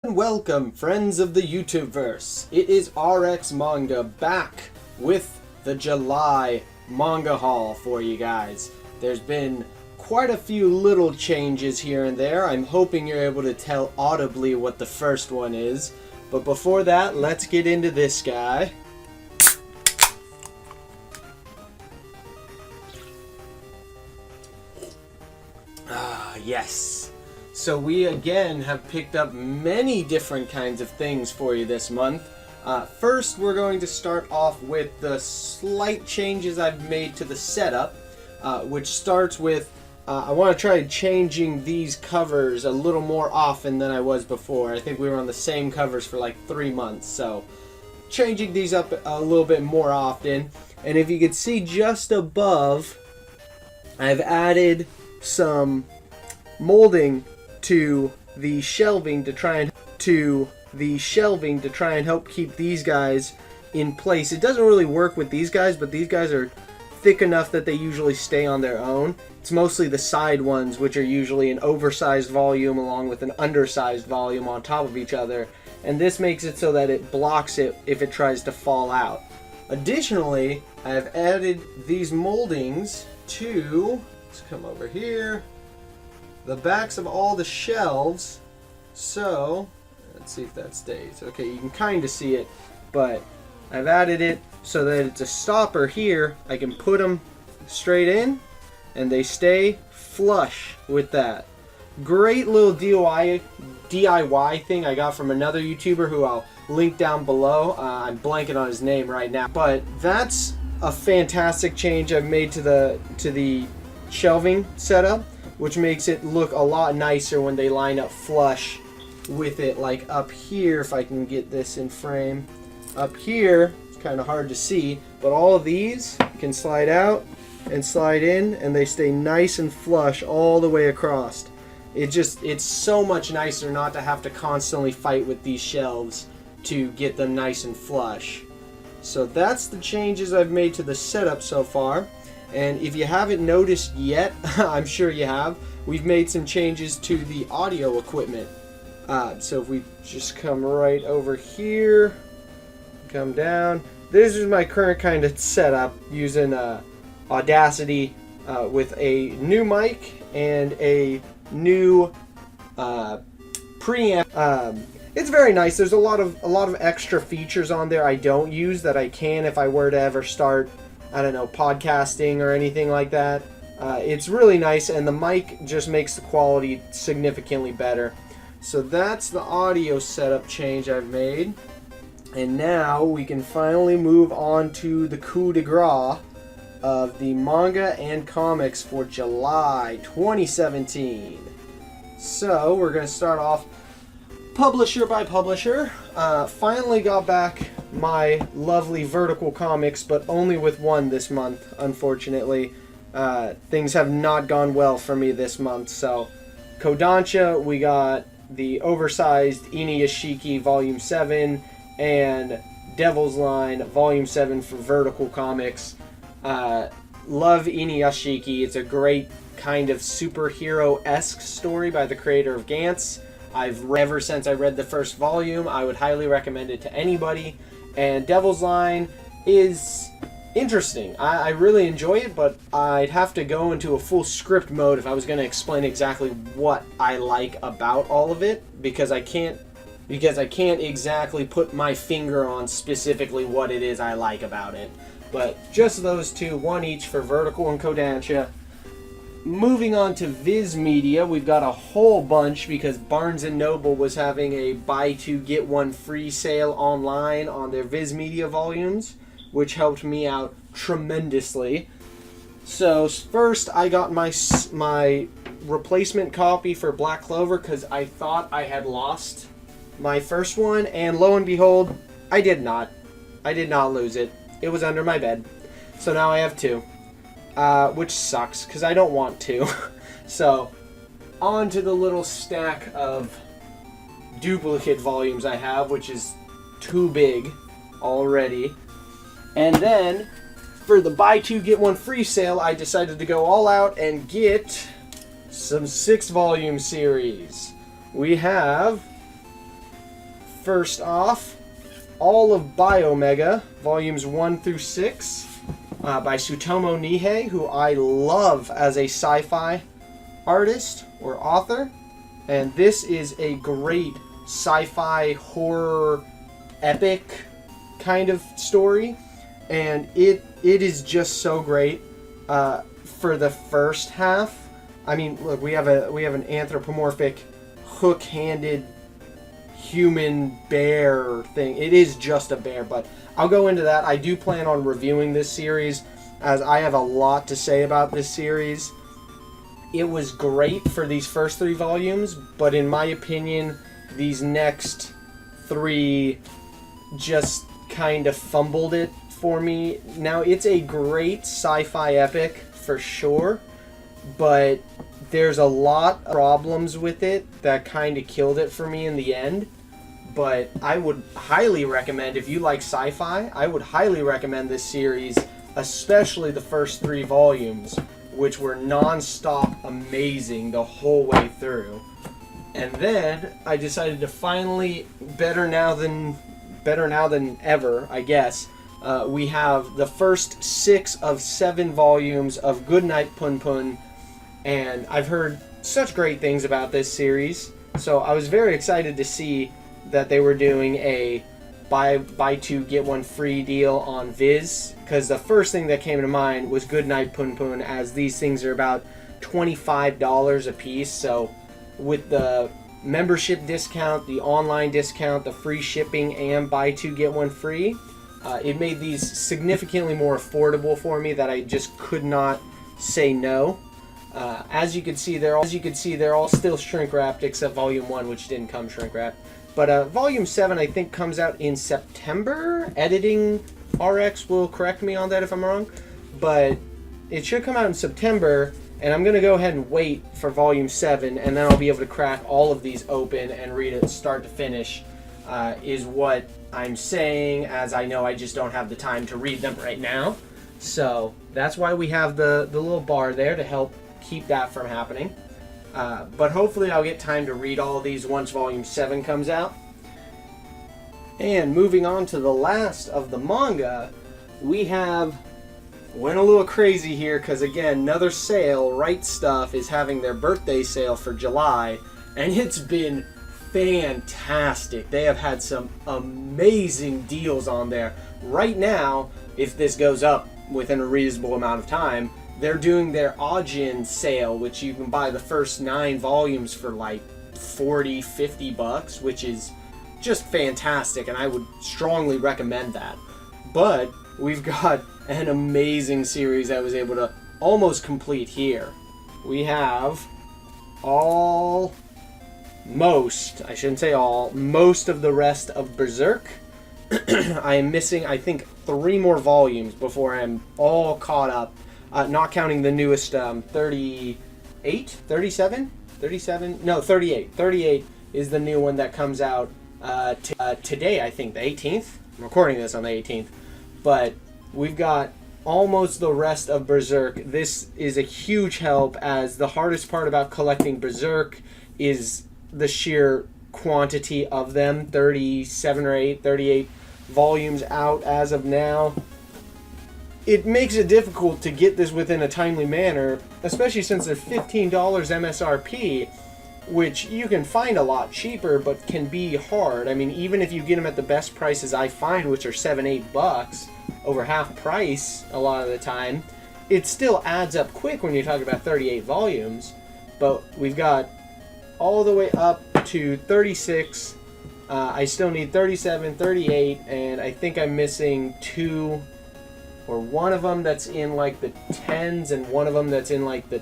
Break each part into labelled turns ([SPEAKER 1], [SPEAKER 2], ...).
[SPEAKER 1] Welcome, friends of the YouTubeverse. It is RX Manga back with the July manga haul for you guys. There's been quite a few little changes here and there. I'm hoping you're able to tell audibly what the first one is. But before that, let's get into this guy. Yes. So we again have picked up many different kinds of things for you this month. First, we're going to start off with the slight changes I've made to the setup, which starts with I want to try changing these covers a little more often than I was before. I think we were on the same covers for like 3 months, so changing these up a little bit more often. And if you could see just above, I've added some molding to the shelving to try and help keep these guys in place. It doesn't really work with these guys, but these guys are thick enough that they usually stay on their own. It's mostly the side ones, which are usually an oversized volume along with an undersized volume on top of each other, and this makes it so that it blocks it if it tries to fall out. Additionally, I have added these moldings to, let's come over here, the backs of all the shelves. So let's see if that stays. Okay, you can kind of see it, but I've added it so that it's a stopper here. I can put them straight in and they stay flush with that. Great little DIY thing I got from another YouTuber who I'll link down below. I'm blanking on his name right now, but that's a fantastic change I've made to the shelving setup, which makes it look a lot nicer when they line up flush with it. Like up here, if I can get this in frame, up here, it's kind of hard to see, but all of these can slide out and slide in, and they stay nice and flush all the way across. It's so much nicer not to have to constantly fight with these shelves to get them nice and flush. So that's the changes I've made to the setup so far. And if you haven't noticed yet, I'm sure you have, we've made some changes to the audio equipment. So if we just come right over here, come down, this is my current kind of setup using Audacity with a new mic and a new preamp. It's very nice. There's a lot of extra features on there I don't use that I can if I were to ever start, I don't know, podcasting or anything like that. It's really nice, and the mic just makes the quality significantly better. So that's the audio setup change I've made. And now we can finally move on to the coup de grace of the manga and comics for July 2017. So we're going to start off publisher by publisher. Finally got back my lovely Vertical comics, but only with one this month, unfortunately. Things have not gone well for me this month. So Kodansha, we got the oversized Inuyashiki Volume 7 and Devil's Line Volume 7 for Vertical Comics. Love Inuyashiki. It's a great kind of superhero-esque story by the creator of Gantz. Ever since I read the first volume, I would highly recommend it to anybody. And Devil's Line is interesting. I really enjoy it, but I'd have to go into a full script mode if I was going to explain exactly what I like about all of it, because I can't exactly put my finger on specifically what it is I like about it. But just those two, one each for Vertical and Kodansha. Moving on to Viz Media, we've got a whole bunch because Barnes & Noble was having a buy two get one free sale online on their Viz Media volumes, which helped me out tremendously. So first I got my replacement copy for Black Clover because I thought I had lost my first one, and lo and behold, I did not. I did not lose it. It was under my bed. So now I have two. Which sucks, because I don't want to. So, on to the little stack of duplicate volumes I have, which is too big already. And then, for the buy two get one free sale, I decided to go all out and get some 6-volume series. We have First off, all of Biomega, volumes 1 through 6, by Tsutomu Nihei, who I love as a sci-fi artist or author. And this is a great sci-fi horror epic kind of story. And it is just so great for the first half. I mean, look, we have an anthropomorphic, hook-handed human bear thing. It is just a bear, but I'll go into that. I do plan on reviewing this series, as I have a lot to say about this series. It was great for these first 3 volumes, but in my opinion, these next 3 just kind of fumbled it for me. Now, it's a great sci-fi epic for sure, but there's a lot of problems with it that kind of killed it for me in the end. But I would highly recommend, if you like sci-fi, I would highly recommend this series, especially the first 3 volumes, which were non-stop amazing the whole way through. And then I decided to finally, better now than ever, I guess, we have the first 6 of 7 volumes of Goodnight Pun Pun, and I've heard such great things about this series, so I was very excited to see that they were doing a buy 2 get 1 free deal on Viz, because the first thing that came to mind was Goodnight Pun Pun, as these things are about $25 a piece. So with the membership discount, the online discount, the free shipping, and buy 2 get 1 free, it made these significantly more affordable for me, that I just could not say no. As you can see, they're all still shrink wrapped, except Volume 1, which didn't come shrink wrapped. But Volume 7, I think, comes out in September. Editing RX will correct me on that if I'm wrong. But it should come out in September, and I'm going to go ahead and wait for Volume 7, and then I'll be able to crack all of these open and read it start to finish, is what I'm saying, as I know I just don't have the time to read them right now. So that's why we have the little bar there to help keep that from happening. But hopefully I'll get time to read all of these once Volume 7 comes out. And moving on to the last of the manga, we went a little crazy here, because again, another sale, Right Stuff, is having their birthday sale for July, and it's been fantastic. They have had some amazing deals on there. Right now, if this goes up within a reasonable amount of time, they're doing their Ajin sale, which you can buy the first 9 volumes for like $40-50, which is just fantastic, and I would strongly recommend that. But we've got an amazing series I was able to almost complete here. We have most of the rest of Berserk. I am missing, I think, 3 more volumes before I'm all caught up. Not counting the newest 38? 37? 37? No, 38. 38 is the new one that comes out today, I think, the 18th. I'm recording this on the 18th. But we've got almost the rest of Berserk. This is a huge help, as the hardest part about collecting Berserk is the sheer quantity of them. 37 or 38 volumes out as of now. It makes it difficult to get this within a timely manner, especially since they're $15 MSRP, which you can find a lot cheaper, but can be hard. I mean, even if you get them at the best prices I find, which are $7-8, over half price a lot of the time, it still adds up quick when you're talking about 38 volumes. But we've got all the way up to 36. I still need 37, 38, and I think I'm missing 2 or one of them that's in like the 10s and one of them that's in like the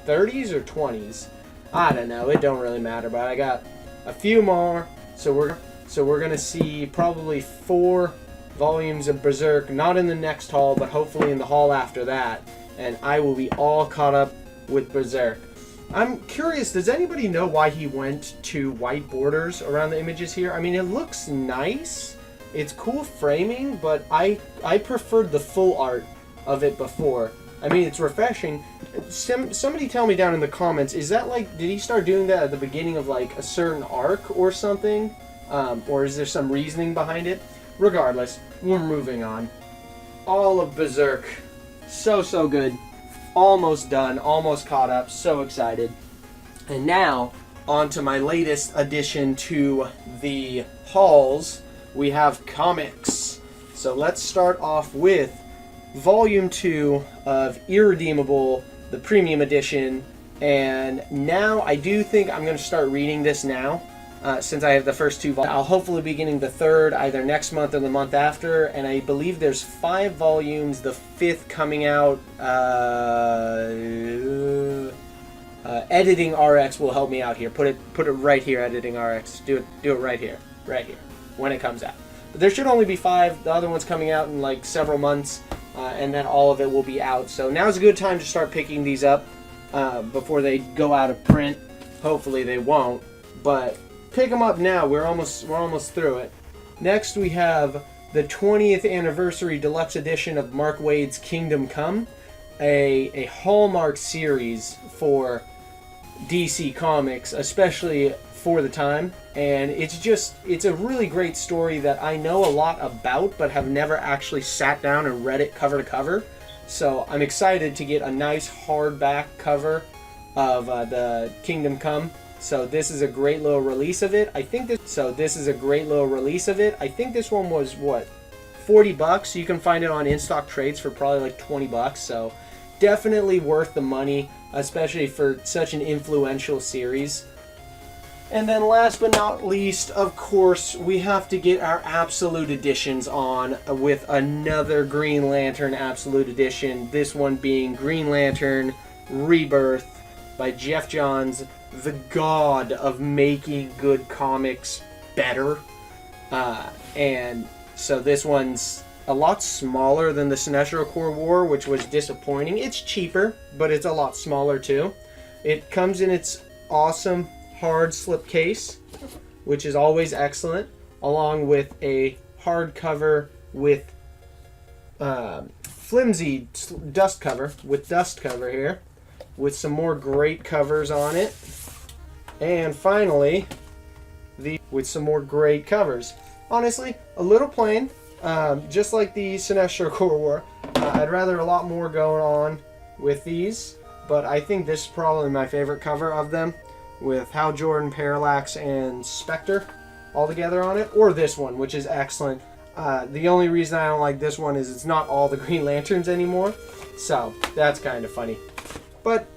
[SPEAKER 1] 30s or 20s. I don't know, it don't really matter, but I got a few more, so we're gonna see probably 4 volumes of Berserk, not in the next haul, but hopefully in the haul after that, and I will be all caught up with Berserk. I'm curious, does anybody know why he went to white borders around the images here? I mean, it looks nice, it's cool framing, but I preferred the full art of it before. I mean, it's refreshing. Somebody tell me down in the comments, is that like, did he start doing that at the beginning of like a certain arc or something? or is there some reasoning behind it? Regardless, we're moving on. All of Berserk, so good. Almost done, almost caught up, so excited. And now, on to my latest addition to the hauls. We have comics. So let's start off with Volume 2 of Irredeemable, the Premium Edition. And now I do think I'm going to start reading this now, since I have the first 2 volumes. I'll hopefully be getting the 3rd either next month or the month after. And I believe there's 5 volumes, the 5th coming out. Editing RX will help me out here. Put it right here, Editing RX. Do it right here, when it comes out. But there should only be 5. The other one's coming out in like several months, and then all of it will be out. So now's a good time to start picking these up before they go out of print. Hopefully they won't, but pick them up now. We're almost through it. Next we have the 20th anniversary deluxe edition of Mark Waid's Kingdom Come, a Hallmark series for DC Comics, especially for the time. And it's a really great story that I know a lot about, but have never actually sat down and read it cover to cover. So I'm excited to get a nice hardback cover of the Kingdom Come. So this is a great little release of it. I think this one was what, $40. You can find it on in-stock trades for probably like $20. So definitely worth the money, especially for such an influential series. And then last but not least, of course, we have to get our Absolute Editions on with another Green Lantern Absolute Edition. This one being Green Lantern Rebirth by Jeff Johns, the god of making good comics better. And so this one's a lot smaller than the Sinestro Corps War, which was disappointing. It's cheaper, but it's a lot smaller too. It comes in its awesome hard slip case, which is always excellent, along with a hardcover with flimsy dust cover, here, with some more great covers on it. And finally, with some more great covers. Honestly, a little plain, just like the Sinestro Corps War. I'd rather a lot more going on with these, but I think this is probably my favorite cover of them, with Hal Jordan, Parallax, and Spectre all together on it, or this one, which is excellent. The only reason I don't like this one is it's not all the Green Lanterns anymore, so that's kind of funny. But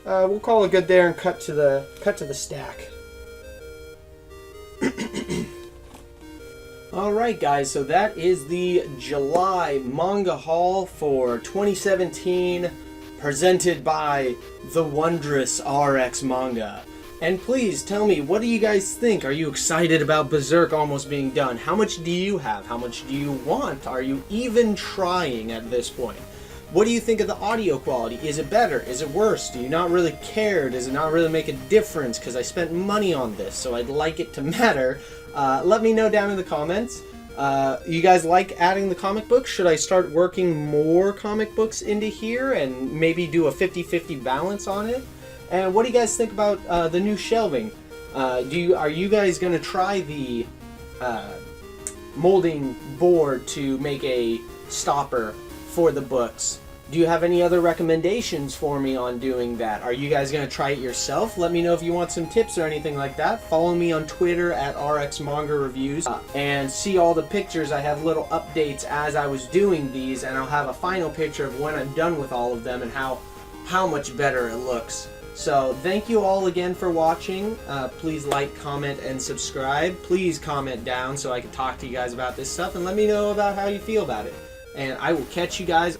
[SPEAKER 1] we'll call it good there and cut to the stack. Alright guys, so that is the July manga haul for 2017, presented by the wondrous RX Manga. And please tell me, what do you guys think? Are you excited about Berserk almost being done? How much do you have? How much do you want? Are you even trying at this point? What do you think of the audio quality? Is it better? Is it worse? Do you not really care? Does it not really make a difference? Because I spent money on this, so I'd like it to matter. Let me know down in the comments. You guys like adding the comic books? Should I start working more comic books into here and maybe do a 50-50 balance on it? And what do you guys think about the new shelving? Are you guys going to try the molding board to make a stopper for the books? Do you have any other recommendations for me on doing that? Are you guys going to try it yourself? Let me know if you want some tips or anything like that. Follow me on Twitter at RX Manga Reviews and see all the pictures. I have little updates as I was doing these, and I'll have a final picture of when I'm done with all of them and how much better it looks. So thank you all again for watching. Please like, comment, and subscribe. Please comment down so I can talk to you guys about this stuff and let me know about how you feel about it. And I will catch you guys